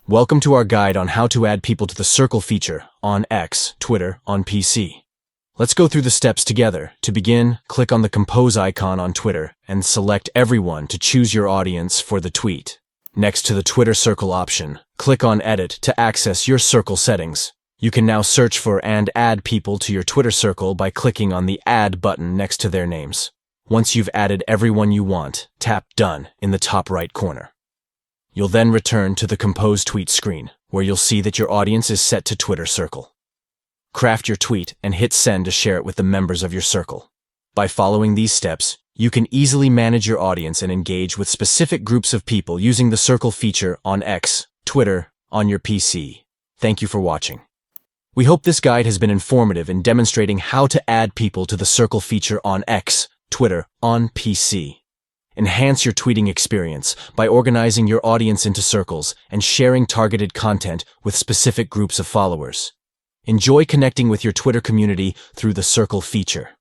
Welcome to our guide on how to add people to the Circle feature on X, Twitter, on PC. Let's go through the steps together. To begin, click on the Compose icon on Twitter and select Everyone to choose your audience for the tweet. Next to the Twitter Circle option, click on Edit to access your Circle settings. You can now search for and add people to your Twitter Circle by clicking on the Add button next to their names. Once you've added everyone you want, tap Done in the top right corner. You'll then return to the Compose Tweet screen, where you'll see that your audience is set to Twitter Circle. Craft your tweet and hit Send to share it with the members of your Circle. By following these steps, you can easily manage your audience and engage with specific groups of people using the Circle feature on X, Twitter, on your PC. Thank you for watching. We hope this guide has been informative in demonstrating how to add people to the Circle feature on X, Twitter, on PC. Enhance your tweeting experience by organizing your audience into circles and sharing targeted content with specific groups of followers. Enjoy connecting with your Twitter community through the Circle feature.